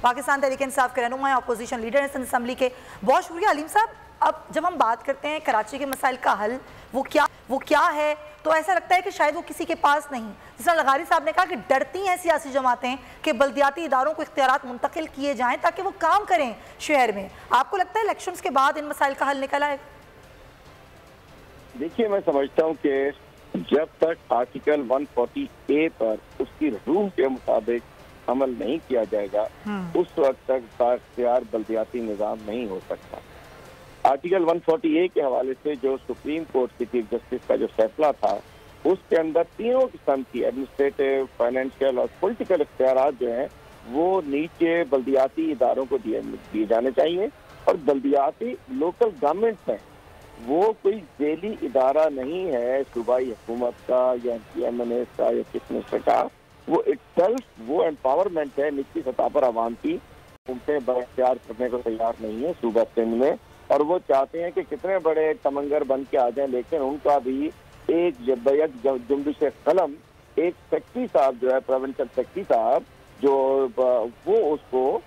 पाकिस्तान तहरीक इंसाफ के रहनुमा, opposition leader हैं सिंध असम्बली के। बहुत शुक्रिया अलीम साहब। अब जब हम बात करते हैं कराची के मसाइल का हल, वो क्या है, तो ऐसा लगता है कि शायद वो किसी के पास नहीं। जिस तरह लगारी साहब ने कहा कि डरती हैं सियासी जमातें कि बल्दियाती इदारों को इख्तियारात मुंतकिल किए जाएं ताकि वो काम करें शहर में। आपको लगता है इलेक्शंस के बाद इन मसाइल का हल निकल आएगा? देखिए, मैं समझता हूँ कि जब तक आर्टिकल 140A पर उसकी रूह के मुताबिक अमल नहीं किया जाएगा, उस वक्त तक बाख्तियार बल्दियाती निज़ाम नहीं हो सकता। आर्टिकल 140A के हवाले से जो सुप्रीम कोर्ट की चीफ जस्टिस का जो फैसला था, उसके अंदर तीनों किस्म की एडमिनिस्ट्रेटिव, फाइनेंशियल और पॉलिटिकल इख्तियारात जो हैं वो नीचे बल्दियाती इदारों को दिए जाने चाहिए। और बल्दियाती लोकल गवर्नमेंट हैं, वो कोई जेली इदारा नहीं है सूबाई हुकूमत का या MNA का या चीफ मिनिस्टर का। वो इटसेल्फ वो एम्पावरमेंट है निचली सतह पर आवाम की, उनसे बख्तियार करने को तैयार नहीं है सूबा सिंध में। और वो चाहते हैं कि कितने बड़े तमंगर बन के आ जाएं, लेकिन उनका भी एक जुम्बिश कलम, एक सेक्रेटरी साहब जो है, प्रोविंशियल सेक्रेटरी साहब, जो वो उसको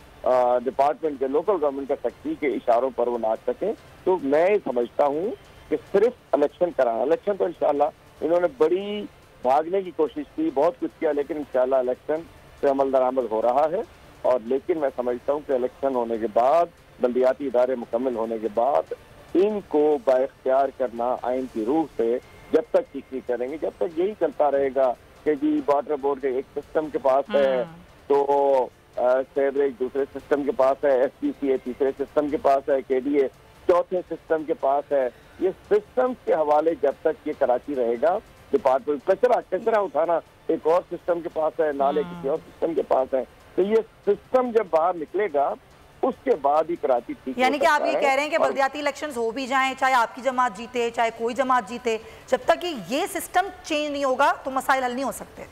डिपार्टमेंट के लोकल गवर्नमेंट का सेक्रेटरी के इशारों पर वो नाच सके। तो मैं समझता हूँ कि सिर्फ इलेक्शन कराना, इलेक्शन तो इंशाल्लाह इन्होंने बड़ी भागने की कोशिश की, बहुत कुछ किया, लेकिन इंशाल्लाह इलेक्शन से अमल दरामद हो रहा है। और लेकिन मैं समझता हूँ कि इलेक्शन होने के बाद, बल्दियाती इदारे मुकम्मल होने के बाद, इनको बाइख्तियार करना आइन की रूह से जब तक ठीक नहीं करेंगे, जब तक यही चलता रहेगा कि जी वाटर बोर्ड के एक सिस्टम के पास है तो सेवरेज दूसरे सिस्टम के पास है, SPCA तीसरे सिस्टम के पास है, KDA चौथे सिस्टम के पास है। ये सिस्टम के हवाले जब तक ये कराची रहेगा, डिपार्टमेंट कचरा उठाना एक और सिस्टम के पास है, नाले किसी और सिस्टम के पास है। तो ये सिस्टम जब बाहर निकलेगा उसके बाद ही कराची ठीक। यानी कि आप ये कह रहे हैं कि बल्दियाती इलेक्शंस हो भी जाएं, चाहे आपकी जमात जीते चाहे कोई जमात जीते, जब तक ये सिस्टम चेंज नहीं होगा तो मसाइल हल नहीं हो सकते।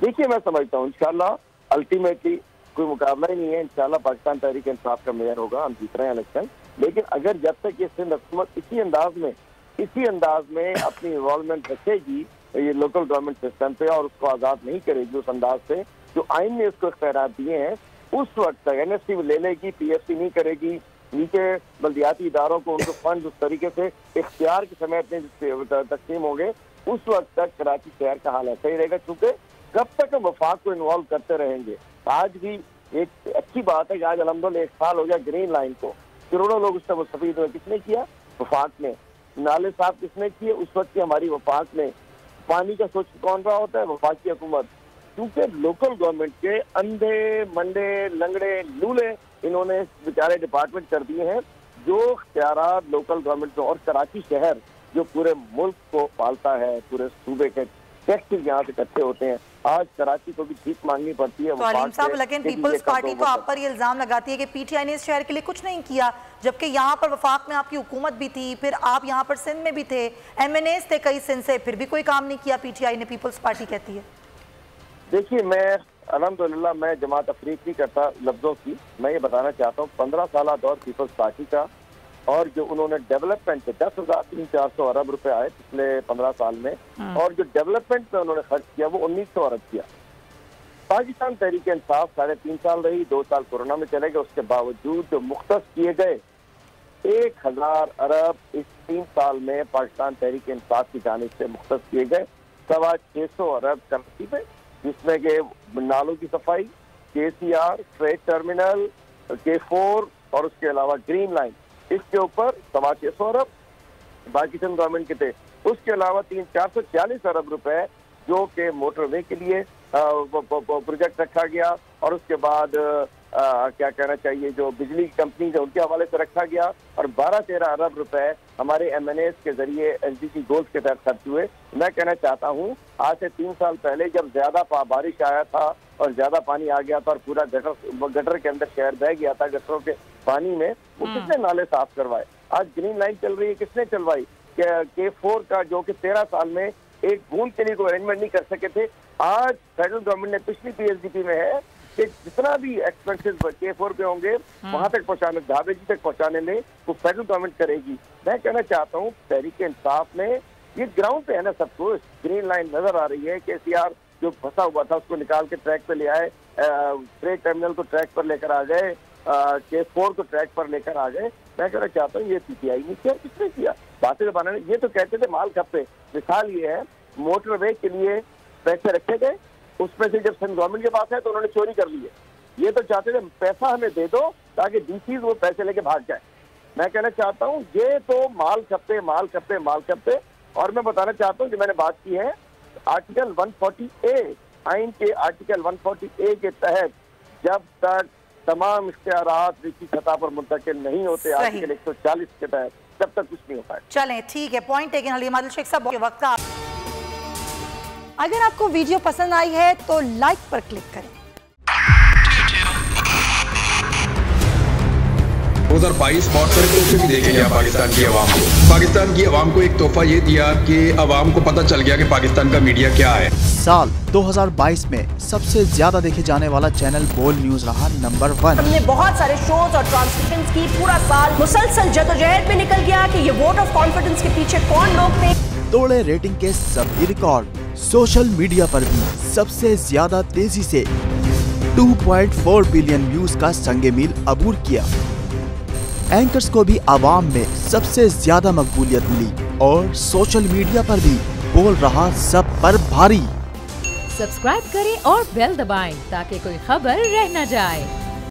देखिए, मैं समझता हूँ इंशाल्लाह अल्टीमेटली कोई मुकाबला ही नहीं है। इंशाल्लाह पाकिस्तान तहरीक इंसाफ का मेयर होगा, हम जीत रहे हैं इलेक्शन। लेकिन अगर जब तक ये सिंध हुकूमत इसी अंदाज में अपनी इन्वॉल्वमेंट रखेगी ये लोकल गवर्नमेंट सिस्टम पे और उसको आज़ाद नहीं करेगी उस अंदाज से जो आइन ने उसको इख्तियारात दिए हैं, उस वक्त तक NSC ले लेगी, PFC नहीं करेगी, नीचे बल्दियाती इदारों को उनको फंड उस तरीके से इख्तियार के समय तकसीम होंगे, उस वक्त तक कराची शहर का हाल ऐसा ही रहेगा। चूंकि कब तक हम वफाक को इन्वॉल्व करते रहेंगे। आज भी एक अच्छी बात है कि आज अल्हम्दुलिल्लाह 1 साल हो गया ग्रीन लाइन को, करोड़ों लोग उससे मुस्तफीद हुए। किसने किया? वफाक ने। नाले साहब किसने किए? उस वक्त की हमारी वफाक ने। पानी का सोच कौन रहा होता है? वफाक की हुकूमत। क्योंकि लोकल गवर्नमेंट के अंधे मंडे लंगड़े लूले इन्होंने बेचारे डिपार्टमेंट कर दिए हैं जो इख्तियारात लोकल गवर्नमेंट और कराची शहर जो पूरे मुल्क को पालता है, पूरे सूबे के टैक्स यहाँ से इकट्ठे होते हैं, आज कराची को भी भीख मांगनी पड़ती है। तो अलीम साहब, लेकिन पीपल्स पार्टी तो आप पर ये इल्जाम लगाती है कि PTI ने इस शहर के लिए कुछ नहीं किया, जबकि यहाँ पर वफाक में आपकी हुकूमत भी थी, फिर आप यहाँ पर सिंध में भी थे, MNAs थे कई सिंध से, फिर भी कोई काम नहीं किया PTI ने, पीपल्स पार्टी कहती है। देखिए, मैं अल्हम्दुलिल्लाह मैं जमात अफरीक नहीं करता लफ्जों की। मैं ये बताना चाहता हूँ 15 साल दौर पीपल्स पार्टी का, और जो उन्होंने डेवलपमेंट पे 10,400 अरब रुपए आए पिछले 15 साल में, और जो डेवलपमेंट पे उन्होंने खर्च किया वो 1900 अरब किया। पाकिस्तान तहरीक इंसाफ 3.5 साल रही, 2 साल कोरोना में चले गए, उसके बावजूद जो मुख्तस किए गए 1000 अरब इस 3 साल में पाकिस्तान तहरीक इंसाफ की जानिब से मुख्तस किए गए। 650 अरब कराची पे, जिसमें के नालों की सफाई, KCR, फ्रेट टर्मिनल, K4 और उसके अलावा ग्रीन लाइन, इसके ऊपर 650 अरब बाकी सिंध गवर्नमेंट के थे। उसके अलावा 440 अरब रुपए जो के मोटरवे के लिए प्रोजेक्ट रखा गया, और उसके बाद क्या कहना चाहिए जो बिजली की कंपनी है उनके हवाले से रखा गया, और 12-13 अरब रुपए हमारे MNAs के जरिए SDG गोल्स के तहत खर्च हुए। मैं कहना चाहता हूँ आज से 3 साल पहले जब ज्यादा बारिश आया था और ज्यादा पानी आ गया था और पूरा गटर के अंदर शहर बह गया था गटरों के पानी में, वो किसने नाले साफ करवाए? आज ग्रीन लाइन चल रही है, किसने चलवाई? K4 का जो कि 13 साल में एक बूंद के लिए कोई अरेंजमेंट नहीं कर सके थे, आज फेडरल गवर्नमेंट ने पिछली PSDP में है कि जितना भी एक्सपेंसेस K4 पे होंगे वहां तक पहुंचाने, धाबेजी तक पहुंचाने में वो फेडरल गवर्नमेंट करेगी। मैं कहना चाहता हूँ तहरीक इंसाफ ने ये ग्राउंड पे है ना सब कुछ, ग्रीन लाइन नजर आ रही है, KCR जो फंसा हुआ था उसको निकाल के ट्रैक पे ले आए, फ्रेट टर्मिनल को ट्रैक पर लेकर आ गए, केस 4 को ट्रैक पर लेकर आ गए। मैं कहना चाहता हूँ ये पीटीआई ने किया, किसने किया? बातें तो बनाने, ये तो कहते थे माल खप्पे। मिसाल ये है, मोटरवे के लिए पैसे रखे गए, उसमें से जब सेंट्रल गवर्नमेंट के पास है तो उन्होंने चोरी कर लिए। ये तो चाहते थे पैसा हमें दे दो ताकि डीसी वो पैसे लेके भाग जाए। मैं कहना चाहता हूँ ये तो माल खप्पे, माल खप्पे, माल खप्पे। और मैं बताना चाहता हूँ कि मैंने बात की है आर्टिकल 140A, आइन के आर्टिकल 140A के तहत जब तक तमाम इख्तियारात निजी सतह पर मुंतकिल नहीं होते आर्टिकल 140 के तहत, तब तक कुछ नहीं होता है। चलें, ठीक है, पॉइंट टेकन हलीम आदिल शेख साहब के वक्त का। अगर आपको वीडियो पसंद आई है तो लाइक पर क्लिक करें। 2022 बहुत सारे तोहफे भी देखे गया पाकिस्तान की आवाम को। पाकिस्तान की आवाम को एक तोहफा ये दिया कि आवाम को पता चल गया कि पाकिस्तान का मीडिया क्या है। साल 2022 में सबसे ज्यादा देखे जाने वाला चैनल बोल न्यूज रहा नंबर 1। हमने बहुत सारे शोज और ट्रांसमिशंस की, पूरा साल मुसलसल जदोजहद में निकल गया कि ये वोट ऑफ कॉन्फिडेंस के पीछे कौन लोग थे। तोड़े रेटिंग के सभी रिकॉर्ड। सोशल मीडिया पर भी सबसे ज्यादा तेजी से 2.4 बिलियन व्यूज का संगे मील अबूर किया। एंकर्स को भी आवाम में सबसे ज्यादा मकबूलियत मिली और सोशल मीडिया पर भी बोल रहा सब पर भारी। सब्सक्राइब करें और बेल दबाएं ताकि कोई खबर रह न जाए।